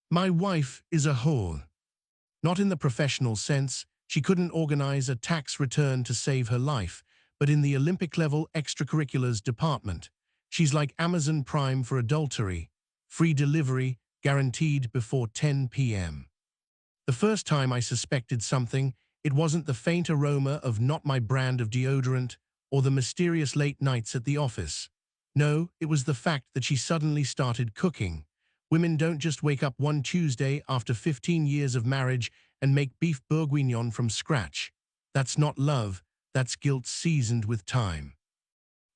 My wife is a whore. Not in the professional sense, she couldn't organize a tax return to save her life, but in the Olympic-level extracurriculars department. She's like Amazon Prime for adultery. Free delivery, guaranteed before 10 p.m. The first time I suspected something, it wasn't the faint aroma of not my brand of deodorant or the mysterious late nights at the office. No, it was the fact that she suddenly started cooking. Women don't just wake up one Tuesday after 15 years of marriage and make beef bourguignon from scratch. That's not love, that's guilt seasoned with time.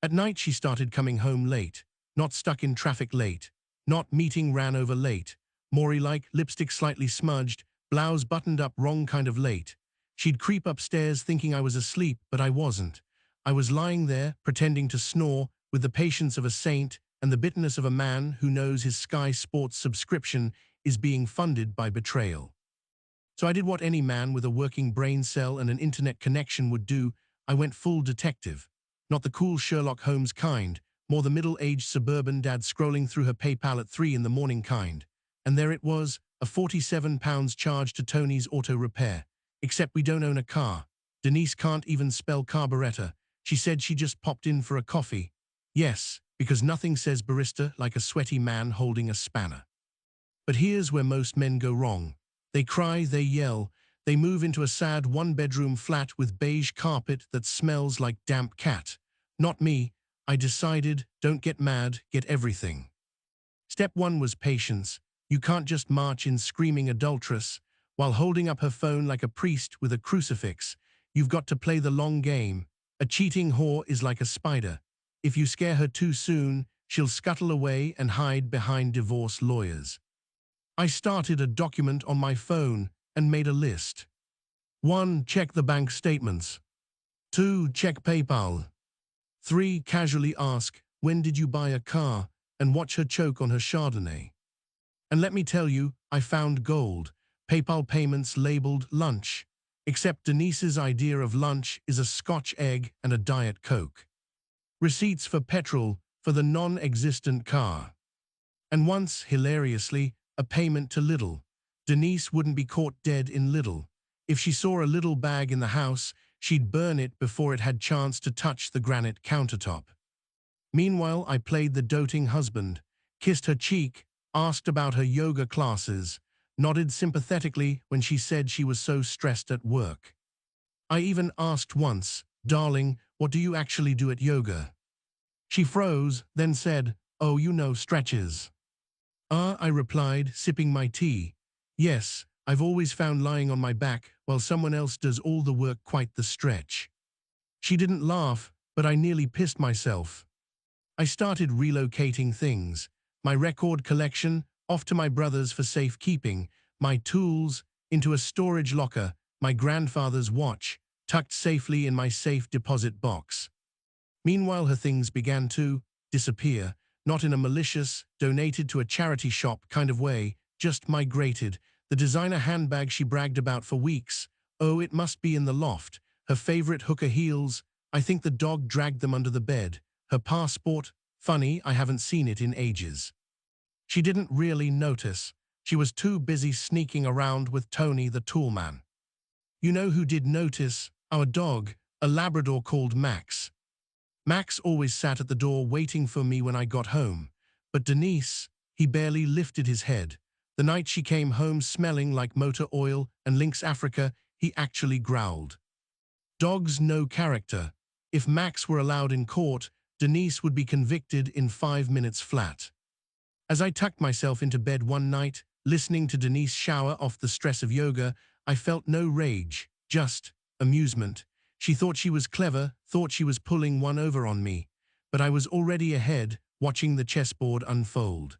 At night she started coming home late, not stuck in traffic late, not meeting ran over late, Maury-like, lipstick slightly smudged, blouse buttoned up wrong kind of late. She'd creep upstairs thinking I was asleep, but I wasn't. I was lying there, pretending to snore, with the patience of a saint and the bitterness of a man who knows his Sky Sports subscription is being funded by betrayal. So I did what any man with a working brain cell and an internet connection would do. I went full detective. Not the cool Sherlock Holmes kind, more the middle-aged suburban dad scrolling through her PayPal at 3 in the morning kind. And there it was, a £47 charge to Tony's auto repair. Except we don't own a car. Denise can't even spell carburetor. She said she just popped in for a coffee. Yes, because nothing says barista like a sweaty man holding a spanner. But here's where most men go wrong. They cry, they yell, they move into a sad one-bedroom flat with beige carpet that smells like damp cat. Not me. I decided, don't get mad, get everything. Step 1 was patience. You can't just march in screaming adulteress while holding up her phone like a priest with a crucifix. You've got to play the long game. A cheating whore is like a spider. If you scare her too soon, she'll scuttle away and hide behind divorce lawyers. I started a document on my phone and made a list. 1. Check the bank statements. 2. Check PayPal. 3. Casually ask, when did you buy a car, and watch her choke on her Chardonnay. And let me tell you, I found gold. PayPal payments labeled lunch. Except Denise's idea of lunch is a Scotch egg and a Diet Coke. Receipts for petrol for the non-existent car. And once, hilariously, a payment to Lidl. Denise wouldn't be caught dead in Lidl. If she saw a Lidl bag in the house, she'd burn it before it had chance to touch the granite countertop. Meanwhile, I played the doting husband, kissed her cheek, asked about her yoga classes, nodded sympathetically when she said she was so stressed at work. I even asked once, darling, what do you actually do at yoga? She froze, then said, oh, you know, stretches. I replied, sipping my tea. Yes, I've always found lying on my back while someone else does all the work quite the stretch. She didn't laugh, but I nearly pissed myself. I started relocating things. My record collection, off to my brother's for safekeeping, my tools, into a storage locker, my grandfather's watch, tucked safely in my safe deposit box. Meanwhile, her things began to disappear, not in a malicious, donated to a charity shop kind of way, just migrated. The designer handbag she bragged about for weeks. Oh, it must be in the loft. Her favorite hooker heels. I think the dog dragged them under the bed. Her passport. Funny, I haven't seen it in ages. She didn't really notice. She was too busy sneaking around with Tony the toolman. You know who did notice? Our dog, a Labrador called Max. Max always sat at the door waiting for me when I got home. But Denise, he barely lifted his head. The night she came home smelling like motor oil and Lynx Africa, he actually growled. Dogs no character. If Max were allowed in court, Denise would be convicted in 5 minutes flat. As I tucked myself into bed one night, listening to Denise shower off the stress of yoga, I felt no rage, just amusement. She thought she was clever, thought she was pulling one over on me. But I was already ahead, watching the chessboard unfold.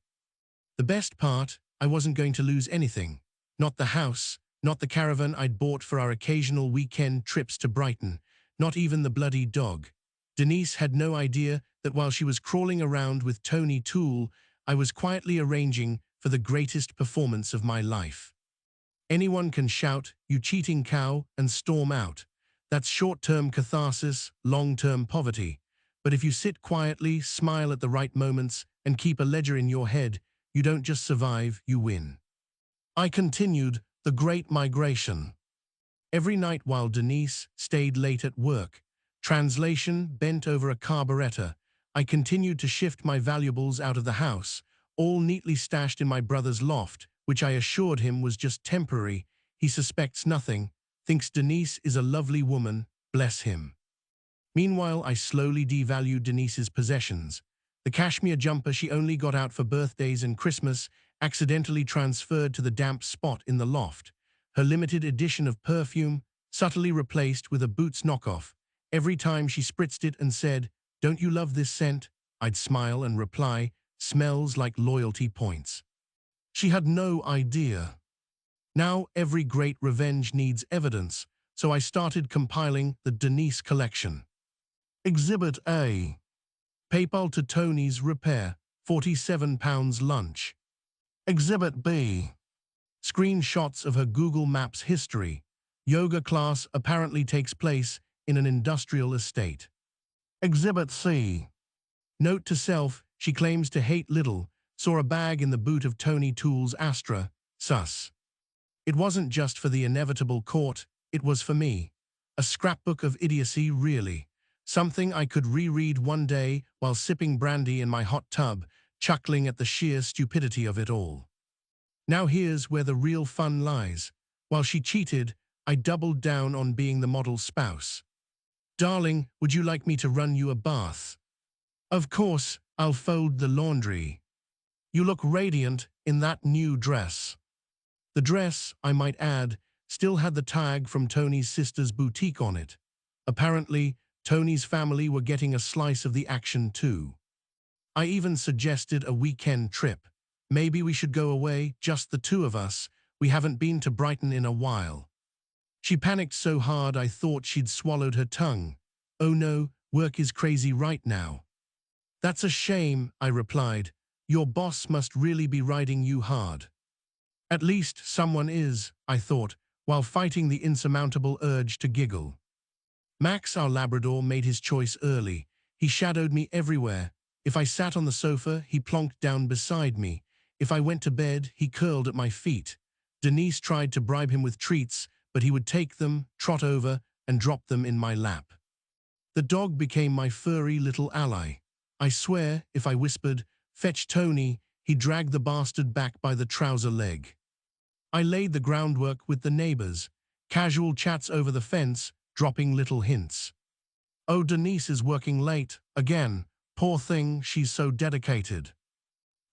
The best part, I wasn't going to lose anything. Not the house, not the caravan I'd bought for our occasional weekend trips to Brighton, not even the bloody dog. Denise had no idea that while she was crawling around with Tony Toole, I was quietly arranging for the greatest performance of my life. Anyone can shout, "You cheating cow," and storm out. That's short-term catharsis, long-term poverty. But if you sit quietly, smile at the right moments, and keep a ledger in your head, you don't just survive, you win. I continued the Great Migration. Every night while Denise stayed late at work, translation bent over a carburetor, I continued to shift my valuables out of the house, all neatly stashed in my brother's loft, which I assured him was just temporary. He suspects nothing, thinks Denise is a lovely woman, bless him. Meanwhile, I slowly devalued Denise's possessions. The cashmere jumper she only got out for birthdays and Christmas accidentally transferred to the damp spot in the loft. Her limited edition of perfume subtly replaced with a Boots knockoff. Every time she spritzed it and said, "Don't you love this scent?" I'd smile and reply, "Smells like loyalty points." She had no idea. Now every great revenge needs evidence, so I started compiling the Denise collection. Exhibit A. PayPal to Tony's repair, £47 lunch. Exhibit B. Screenshots of her Google Maps history. Yoga class apparently takes place in an industrial estate. Exhibit C. Note to self, she claims to hate Lidl, saw a bag in the boot of Tony Toole's Astra, sus. It wasn't just for the inevitable court, it was for me. A scrapbook of idiocy, really. Something I could reread one day while sipping brandy in my hot tub, chuckling at the sheer stupidity of it all. Now here's where the real fun lies. While she cheated, I doubled down on being the model's spouse. "Darling, would you like me to run you a bath?" "Of course, I'll fold the laundry." "You look radiant in that new dress." The dress, I might add, still had the tag from Tony's sister's boutique on it. Apparently, Tony's family were getting a slice of the action too. I even suggested a weekend trip. Maybe we should go away, just the two of us. We haven't been to Brighton in a while. She panicked so hard I thought she'd swallowed her tongue. "Oh no, work is crazy right now." "That's a shame," I replied. "Your boss must really be riding you hard." At least someone is, I thought, while fighting the insurmountable urge to giggle. Max, our Labrador, made his choice early. He shadowed me everywhere. If I sat on the sofa, he plonked down beside me. If I went to bed, he curled at my feet. Denise tried to bribe him with treats, but he would take them, trot over, and drop them in my lap. The dog became my furry little ally. I swear, if I whispered, "Fetch Tony," he dragged the bastard back by the trouser leg. I laid the groundwork with the neighbors. Casual chats over the fence, dropping little hints. "Oh, Denise is working late, again. Poor thing, she's so dedicated."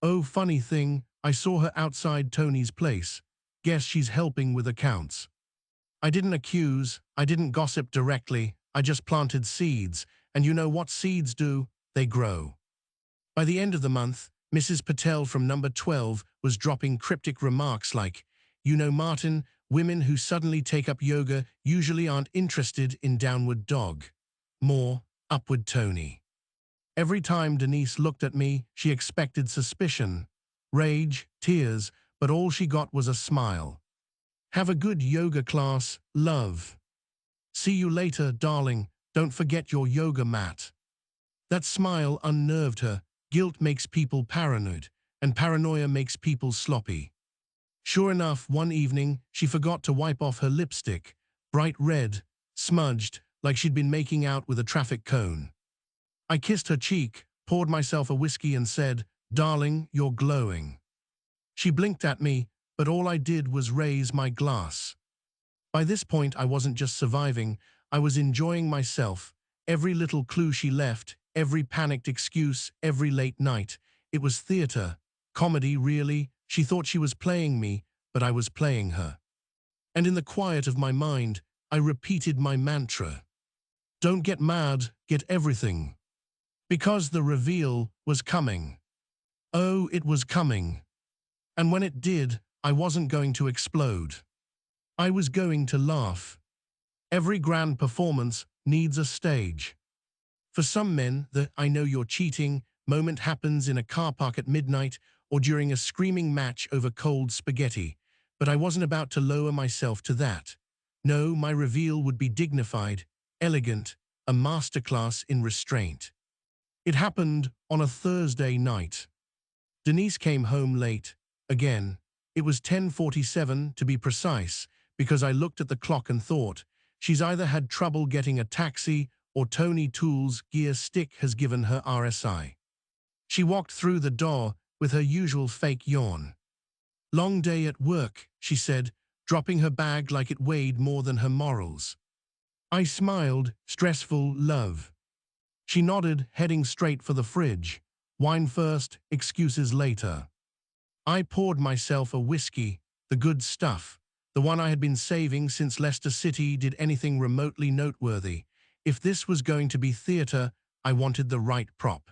"Oh, funny thing, I saw her outside Tony's place. Guess she's helping with accounts." I didn't accuse, I didn't gossip directly, I just planted seeds, and you know what seeds do? They grow. By the end of the month, Mrs. Patel from number 12 was dropping cryptic remarks like, "You know, Martin, women who suddenly take up yoga usually aren't interested in downward dog. More, upward Tony." Every time Denise looked at me, she expected suspicion, rage, tears, but all she got was a smile. "Have a good yoga class, love. See you later, darling. Don't forget your yoga mat." That smile unnerved her. Guilt makes people paranoid, and paranoia makes people sloppy. Sure enough, one evening, she forgot to wipe off her lipstick, bright red, smudged, like she'd been making out with a traffic cone. I kissed her cheek, poured myself a whiskey and said, "Darling, you're glowing." She blinked at me, but all I did was raise my glass. By this point, I wasn't just surviving, I was enjoying myself. Every little clue she left, every panicked excuse, every late night. It was theater, comedy, really. She thought she was playing me, but I was playing her. And in the quiet of my mind, I repeated my mantra. Don't get mad, get everything. Because the reveal was coming. Oh, it was coming. And when it did, I wasn't going to explode. I was going to laugh. Every grand performance needs a stage. For some men, the "I know you're cheating" moment happens in a car park at midnight or during a screaming match over cold spaghetti. But I wasn't about to lower myself to that. No, my reveal would be dignified, elegant, a masterclass in restraint. It happened on a Thursday night. Denise came home late, again. It was 10:47 to be precise, because I looked at the clock and thought, she's either had trouble getting a taxi or Tony Toole's gear stick has given her RSI. She walked through the door with her usual fake yawn. "Long day at work," she said, dropping her bag like it weighed more than her morals. I smiled, stressful love. She nodded, heading straight for the fridge. Wine first, excuses later. I poured myself a whiskey, the good stuff, the one I had been saving since Leicester City did anything remotely noteworthy. If this was going to be theatre, I wanted the right prop.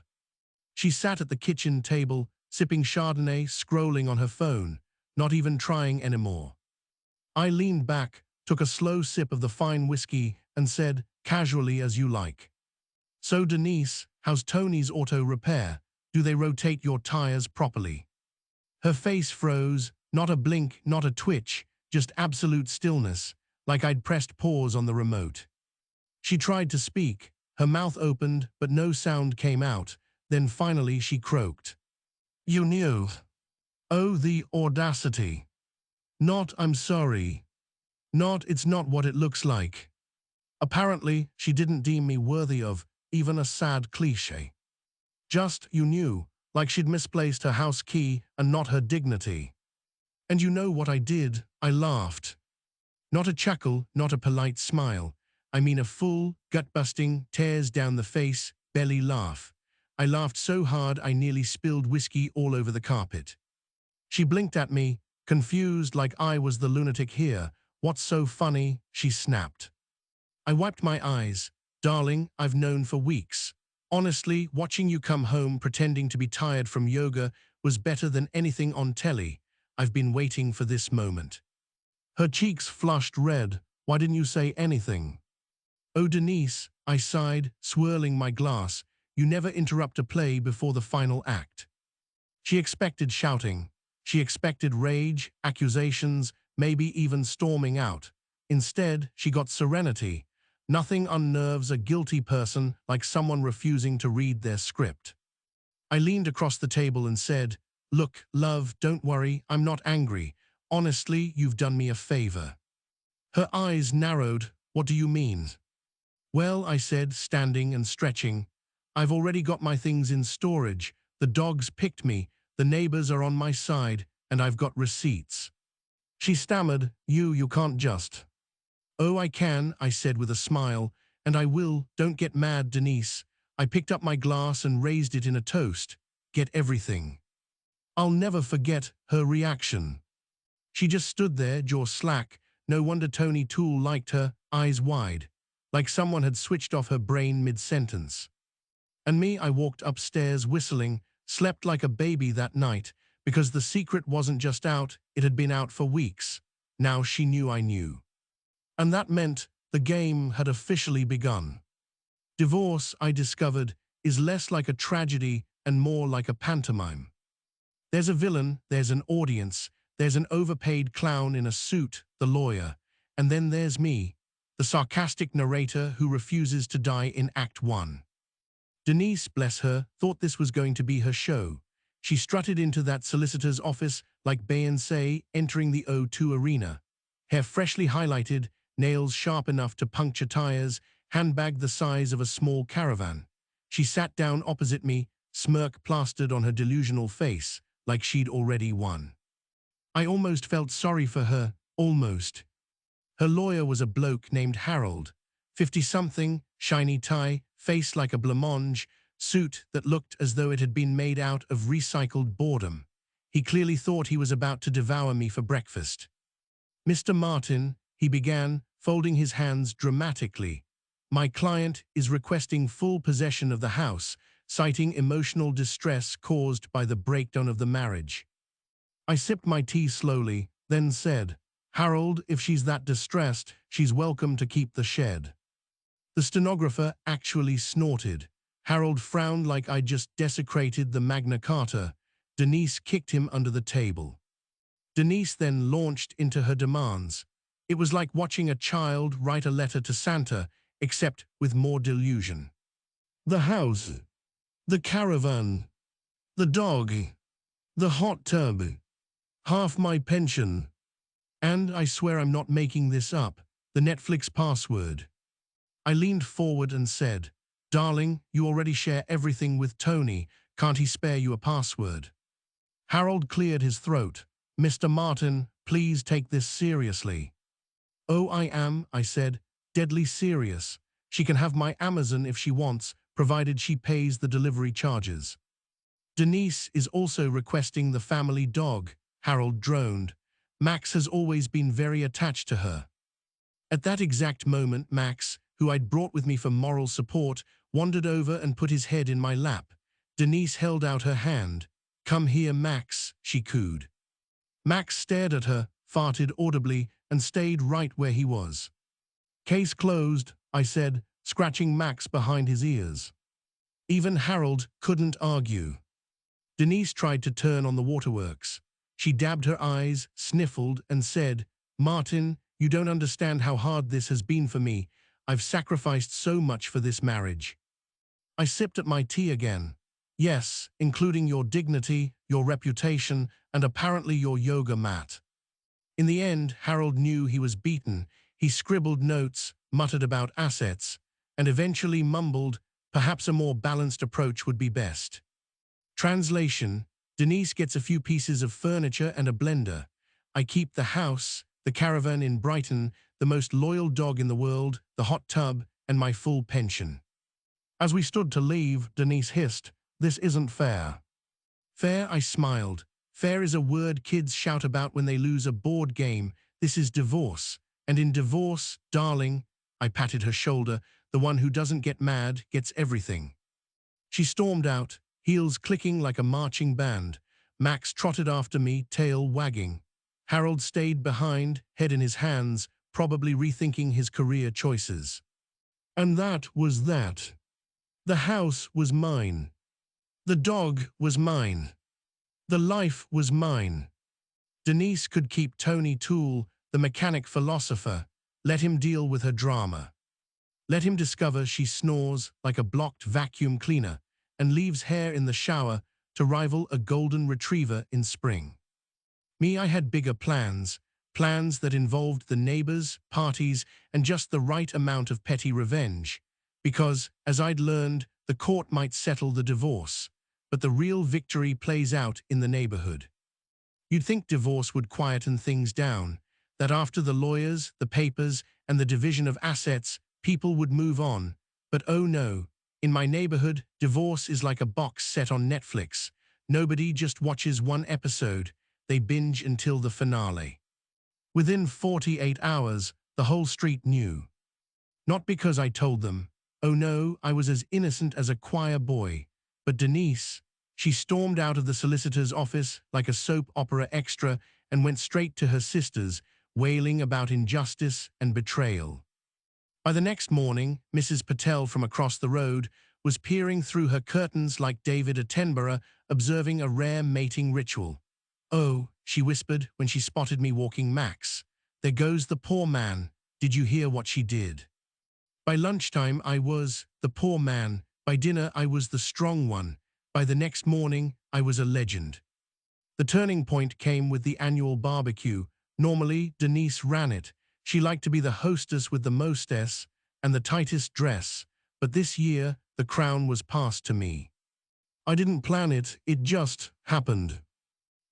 She sat at the kitchen table, sipping Chardonnay, scrolling on her phone, not even trying anymore. I leaned back, took a slow sip of the fine whiskey, and said, casually as you like, "So Denise, how's Tony's auto repair? Do they rotate your tires properly?" Her face froze, not a blink, not a twitch, just absolute stillness, like I'd pressed pause on the remote. She tried to speak, her mouth opened, but no sound came out. Then finally she croaked. "You knew." Oh, the audacity. Not, "I'm sorry." Not, "It's not what it looks like." Apparently, she didn't deem me worthy of even a sad cliché. Just, "You knew," like she'd misplaced her house key and not her dignity. And you know what I did? I laughed. Not a chuckle, not a polite smile. I mean a full, gut-busting, tears down the face, belly laugh. I laughed so hard I nearly spilled whiskey all over the carpet. She blinked at me, confused like I was the lunatic here. "What's so funny?" she snapped. I wiped my eyes. "Darling, I've known for weeks. Honestly, watching you come home pretending to be tired from yoga was better than anything on telly. I've been waiting for this moment." Her cheeks flushed red. "Why didn't you say anything?" "Oh, Denise," I sighed, swirling my glass, "you never interrupt a play before the final act." She expected shouting. She expected rage, accusations, maybe even storming out. Instead, she got serenity. Nothing unnerves a guilty person like someone refusing to read their script. I leaned across the table and said, "Look, love, don't worry, I'm not angry. Honestly, you've done me a favor." Her eyes narrowed. "What do you mean?" "Well," I said, standing and stretching, "I've already got my things in storage. The dogs picked me, the neighbors are on my side, and I've got receipts." She stammered, You can't just." "Oh, I can," I said with a smile, "and I will. Don't get mad, Denise." I picked up my glass and raised it in a toast. "Get everything." I'll never forget her reaction. She just stood there, jaw slack. No wonder Tony Toole liked her, eyes wide, like someone had switched off her brain mid-sentence. And me, I walked upstairs whistling, slept like a baby that night, because the secret wasn't just out, it had been out for weeks. Now she knew I knew. And that meant the game had officially begun. Divorce, I discovered, is less like a tragedy and more like a pantomime. There's a villain, there's an audience, there's an overpaid clown in a suit, the lawyer, and then there's me, the sarcastic narrator who refuses to die in Act 1. Denise, bless her, thought this was going to be her show. She strutted into that solicitor's office like Beyoncé entering the O2 arena. Hair freshly highlighted, nails sharp enough to puncture tires, handbag the size of a small caravan. She sat down opposite me, smirk plastered on her delusional face, like she'd already won. I almost felt sorry for her, almost. Her lawyer was a bloke named Harold, 50-something, shiny tie, face like a blancmange, suit that looked as though it had been made out of recycled boredom. He clearly thought he was about to devour me for breakfast. "Mr. Martin," he began, folding his hands dramatically, "my client is requesting full possession of the house, citing emotional distress caused by the breakdown of the marriage." I sipped my tea slowly, then said, "Harold, if she's that distressed, she's welcome to keep the shed." The stenographer actually snorted. Harold frowned like I'd just desecrated the Magna Carta. Denise kicked him under the table. Denise then launched into her demands. It was like watching a child write a letter to Santa, except with more delusion. The house, the caravan, the dog, the hot tub. Half my pension. And I swear I'm not making this up. The Netflix password. I leaned forward and said, Darling, you already share everything with Tony. Can't he spare you a password? Harold cleared his throat. Mr. Martin, please take this seriously. Oh, I am, I said, deadly serious. She can have my Amazon if she wants, provided she pays the delivery charges. Denise is also requesting the family dog, Harold droned. Max has always been very attached to her. At that exact moment, Max, who I'd brought with me for moral support, wandered over and put his head in my lap. Denise held out her hand. Come here, Max, she cooed. Max stared at her, farted audibly, and stayed right where he was. Case closed, I said, scratching Max behind his ears. Even Harold couldn't argue. Denise tried to turn on the waterworks. She dabbed her eyes, sniffled, and said, Martin, you don't understand how hard this has been for me. I've sacrificed so much for this marriage. I sipped at my tea again. Yes, including your dignity, your reputation, and apparently your yoga mat. In the end, Harold knew he was beaten. He scribbled notes, muttered about assets, and eventually mumbled, perhaps a more balanced approach would be best. Translation: Denise gets a few pieces of furniture and a blender. I keep the house, the caravan in Brighton, the most loyal dog in the world, the hot tub, and my full pension. As we stood to leave, Denise hissed, This isn't fair. Fair, I smiled. Fair is a word kids shout about when they lose a board game. This is divorce. And in divorce, darling, I patted her shoulder, the one who doesn't get mad gets everything. She stormed out, heels clicking like a marching band. Max trotted after me, tail wagging. Harold stayed behind, head in his hands, probably rethinking his career choices. And that was that. The house was mine. The dog was mine. The life was mine. Denise could keep Tony Toole, the mechanic philosopher. Let him deal with her drama. Let him discover she snores like a blocked vacuum cleaner and leaves hair in the shower to rival a golden retriever in spring. Me, I had bigger plans, plans that involved the neighbors, parties, and just the right amount of petty revenge. Because, as I'd learned, the court might settle the divorce, but the real victory plays out in the neighborhood. You'd think divorce would quieten things down, that after the lawyers, the papers, and the division of assets, people would move on. But oh no, in my neighborhood, divorce is like a box set on Netflix. Nobody just watches one episode, they binge until the finale. Within 48 hours, the whole street knew. Not because I told them. Oh no, I was as innocent as a choir boy. But Denise, she stormed out of the solicitor's office like a soap opera extra and went straight to her sisters, wailing about injustice and betrayal. By the next morning, Mrs. Patel from across the road was peering through her curtains like David Attenborough, observing a rare mating ritual. Oh, she whispered when she spotted me walking Max. There goes the poor man. Did you hear what she did? By lunchtime, I was the poor man. By dinner, I was the strong one. By the next morning, I was a legend. The turning point came with the annual barbecue. Normally, Denise ran it. She liked to be the hostess with the mostess and the tightest dress. But this year, the crown was passed to me. I didn't plan it, it just happened.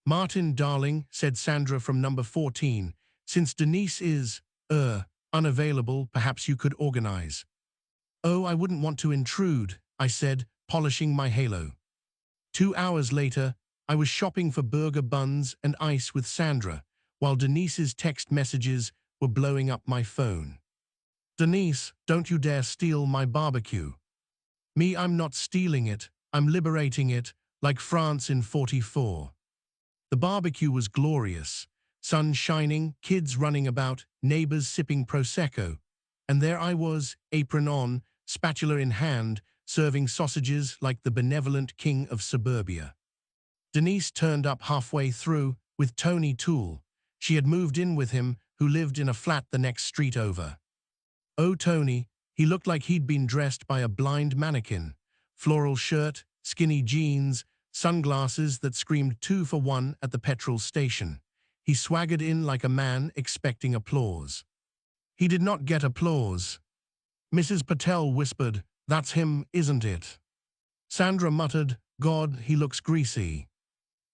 Martin, darling, said Sandra from number 14, since Denise is, unavailable, perhaps you could organize. Oh, I wouldn't want to intrude, I said, polishing my halo. 2 hours later, I was shopping for burger buns and ice with Sandra, while Denise's text messages were blowing up my phone. Denise, don't you dare steal my barbecue. Me, I'm not stealing it, I'm liberating it, like France in '44. The barbecue was glorious. Sun shining, kids running about, neighbors sipping Prosecco. And there I was, apron on, spatula in hand, serving sausages like the benevolent king of suburbia. Denise turned up halfway through with Tony Toole. She had moved in with him, who lived in a flat the next street over. Oh, Tony, he looked like he'd been dressed by a blind mannequin. Floral shirt, skinny jeans, sunglasses that screamed 2 for 1 at the petrol station. He swaggered in like a man expecting applause. He did not get applause. Mrs. Patel whispered, "That's him, isn't it?" Sandra muttered, "God, he looks greasy."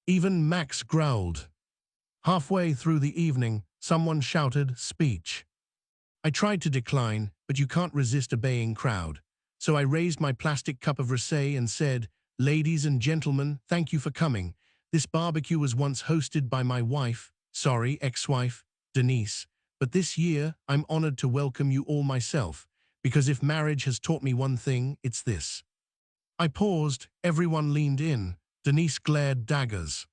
Even Max growled. Halfway through the evening, someone shouted, "Speech." I tried to decline, but you can't resist a baying crowd. So I raised my plastic cup of rosé and said, "Ladies and gentlemen, thank you for coming. This barbecue was once hosted by my wife, ex-wife, Denise, but this year I'm honored to welcome you all myself, because if marriage has taught me one thing, it's this." I paused, everyone leaned in. Denise glared daggers.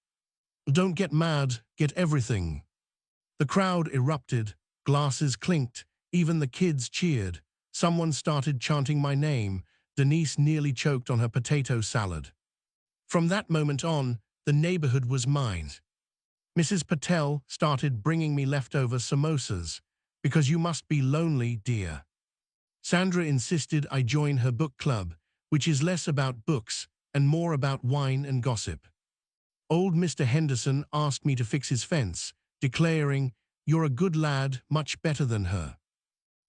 "Don't get mad, get everything." The crowd erupted, glasses clinked, even the kids cheered. Someone started chanting my name. Denise nearly choked on her potato salad. From that moment on, the neighborhood was mine. Mrs. Patel started bringing me leftover samosas. "Because you must be lonely, dear." Sandra insisted I join her book club, which is less about books and more about wine and gossip. Old Mr. Henderson asked me to fix his fence, declaring, "You're a good lad, much better than her."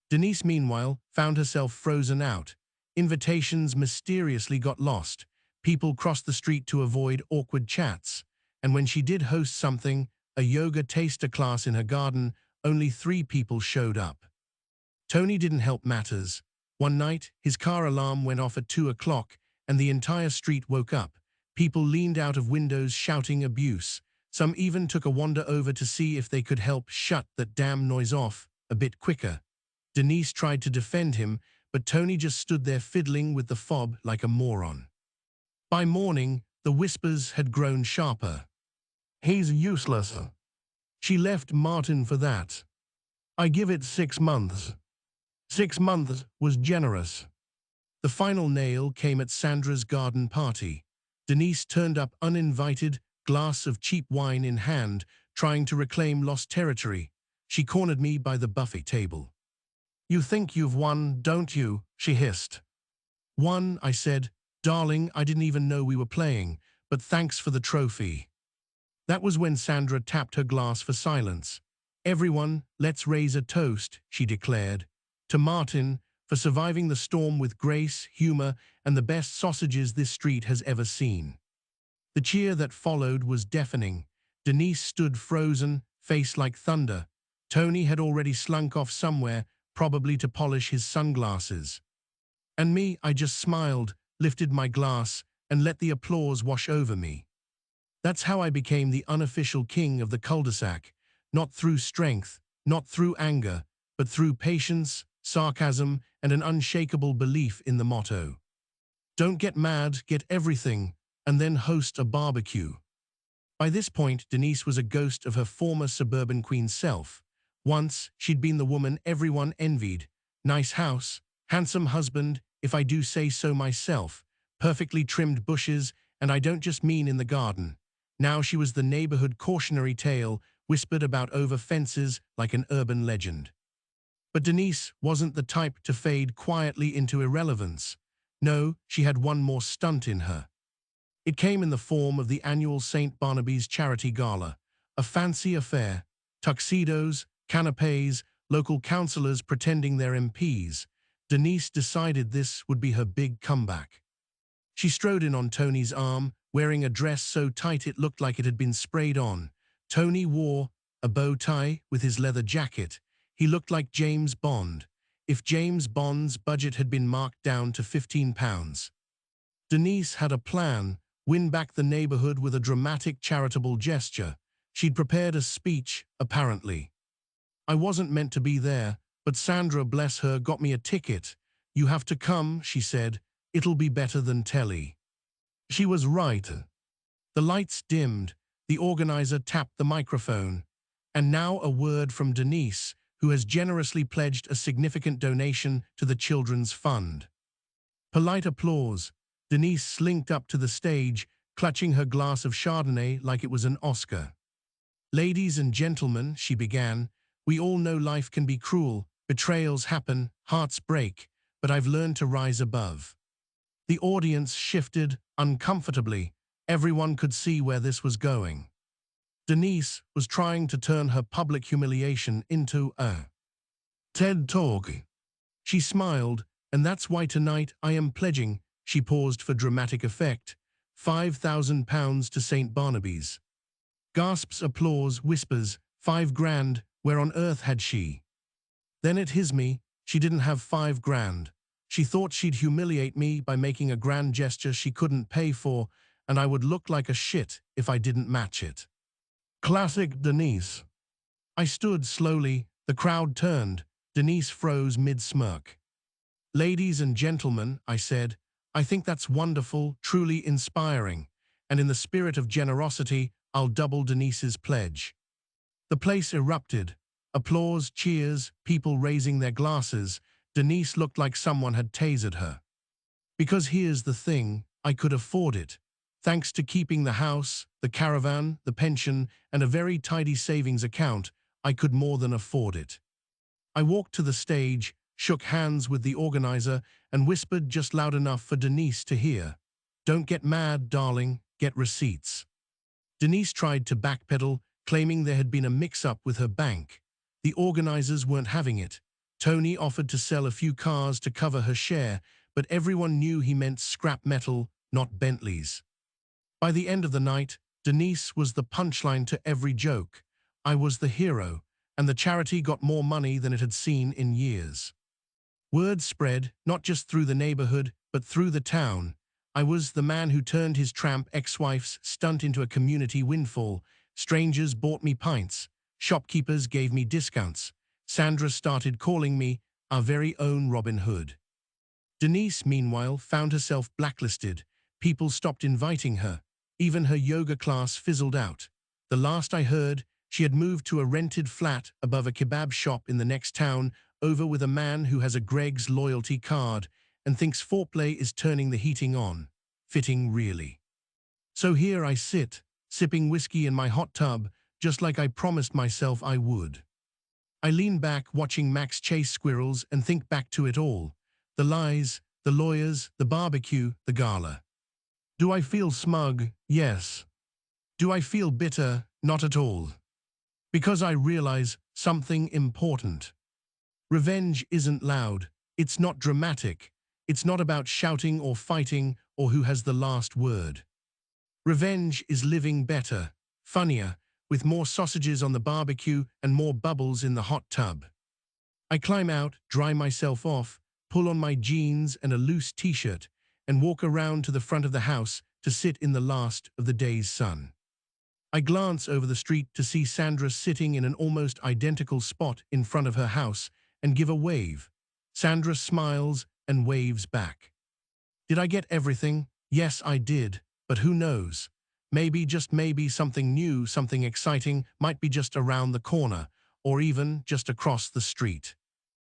Denise, meanwhile, found herself frozen out. Invitations mysteriously got lost. People crossed the street to avoid awkward chats. And when she did host something, a yoga taster class in her garden, only 3 people showed up. Tony didn't help matters. One night, his car alarm went off at 2 o'clock, and the entire street woke up. People leaned out of windows shouting abuse. Some even took a wander over to see if they could help shut that damn noise off a bit quicker. Denise tried to defend him, but Tony just stood there fiddling with the fob like a moron. By morning, the whispers had grown sharper. "He's useless. She left Martin for that. I give it 6 months." 6 months was generous. The final nail came at Sandra's garden party. Denise turned up uninvited, glass of cheap wine in hand, trying to reclaim lost territory. She cornered me by the buffet table. "You think you've won, don't you?" she hissed. "Won," I said. "Darling, I didn't even know we were playing, but thanks for the trophy." That was when Sandra tapped her glass for silence. "Everyone, let's raise a toast," she declared. "To Martin, for surviving the storm with grace, humor, and the best sausages this street has ever seen." The cheer that followed was deafening. Denise stood frozen, face like thunder. Tony had already slunk off somewhere, probably to polish his sunglasses. And me, I just smiled, lifted my glass, and let the applause wash over me. That's how I became the unofficial king of the cul-de-sac, not through strength, not through anger, but through patience, sarcasm, and an unshakable belief in the motto. Don't get mad, get everything, and then host a barbecue. By this point, Denise was a ghost of her former suburban queen self. Once, she'd been the woman everyone envied. Nice house, handsome husband, if I do say so myself, perfectly trimmed bushes, and I don't just mean in the garden. Now she was the neighborhood cautionary tale, whispered about over fences like an urban legend. But Denise wasn't the type to fade quietly into irrelevance. No, she had one more stunt in her. It came in the form of the annual St. Barnaby's Charity Gala, a fancy affair, tuxedos, canapés, local councillors pretending they're MPs. Denise decided this would be her big comeback. She strode in on Tony's arm, wearing a dress so tight it looked like it had been sprayed on. Tony wore a bow tie with his leather jacket. He looked like James Bond, if James Bond's budget had been marked down to £15. Denise had a plan: win back the neighborhood with a dramatic charitable gesture. She'd prepared a speech, apparently. I wasn't meant to be there, but Sandra, bless her, got me a ticket. "You have to come," she said. "It'll be better than telly." She was right. The lights dimmed. The organizer tapped the microphone. And now a word from Denise, who has generously pledged a significant donation to the Children's Fund. Polite applause. Denise slinked up to the stage, clutching her glass of Chardonnay like it was an Oscar. "Ladies and gentlemen," she began, "we all know life can be cruel, betrayals happen, hearts break, but I've learned to rise above." The audience shifted uncomfortably. Everyone could see where this was going. Denise was trying to turn her public humiliation into a TED Talk. She smiled, and that's why tonight I am pledging, she paused for dramatic effect, £5,000 to St. Barnaby's. Gasps, applause, whispers, 5 grand, where on earth had she? Then it hit me, she didn't have 5 grand. She thought she'd humiliate me by making a grand gesture she couldn't pay for, and I would look like a shit if I didn't match it. Classic Denise. I stood slowly, the crowd turned, Denise froze mid-smirk. Ladies and gentlemen, I said, I think that's wonderful, truly inspiring, and in the spirit of generosity, I'll double Denise's pledge. The place erupted. Applause, cheers, people raising their glasses. Denise looked like someone had tasered her. Because here's the thing, I could afford it. Thanks to keeping the house, the caravan, the pension, and a very tidy savings account, I could more than afford it. I walked to the stage, shook hands with the organizer, and whispered just loud enough for Denise to hear. Don't get mad, darling, get receipts. Denise tried to backpedal, claiming there had been a mix-up with her bank. The organizers weren't having it. Tony offered to sell a few cars to cover her share, but everyone knew he meant scrap metal, not Bentleys. By the end of the night, Denise was the punchline to every joke. I was the hero, and the charity got more money than it had seen in years. Word spread, not just through the neighborhood, but through the town. I was the man who turned his tramp ex-wife's stunt into a community windfall. Strangers bought me pints. Shopkeepers gave me discounts. Sandra started calling me our very own Robin Hood. Denise, meanwhile, found herself blacklisted. People stopped inviting her. Even her yoga class fizzled out. The last I heard, she had moved to a rented flat above a kebab shop in the next town, over with a man who has a Greg's loyalty card and thinks foreplay is turning the heating on. Fitting, really. So here I sit, sipping whiskey in my hot tub, just like I promised myself I would. I lean back, watching Max chase squirrels, and think back to it all. The lies, the lawyers, the barbecue, the gala. Do I feel smug? Yes. Do I feel bitter? Not at all. Because I realize something important. Revenge isn't loud. It's not dramatic. It's not about shouting or fighting or who has the last word. Revenge is living better, funnier, with more sausages on the barbecue and more bubbles in the hot tub. I climb out, dry myself off, pull on my jeans and a loose t-shirt, and walk around to the front of the house to sit in the last of the day's sun. I glance over the street to see Sandra sitting in an almost identical spot in front of her house and give a wave. Sandra smiles and waves back. Did I get everything? Yes, I did, but who knows? Maybe, just maybe, something new, something exciting might be just around the corner, or even just across the street.